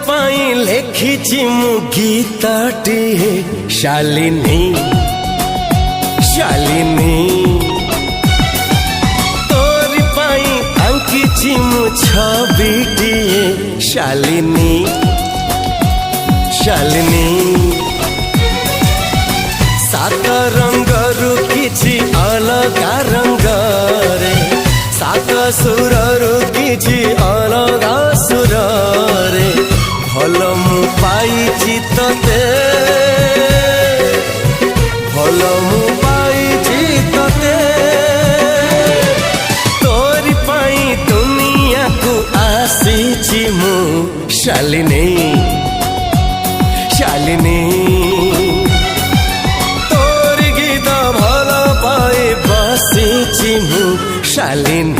पाई लेखिछि मु गीतटिए शालिनी शालिनी तोरी पाई आंकिछि मु छबिटिए शालिनी शालिनी सात रंगरु किछि अलगा रंगरे सात सुररु किछि अलगा सुररे भल मु पाइछि तते भल मु पाइछि तते तोरी पाई दुनिया को आसीछि मु शालिनी शालिनी तोरी गीत भल पाई बसिछि मु शालिनी।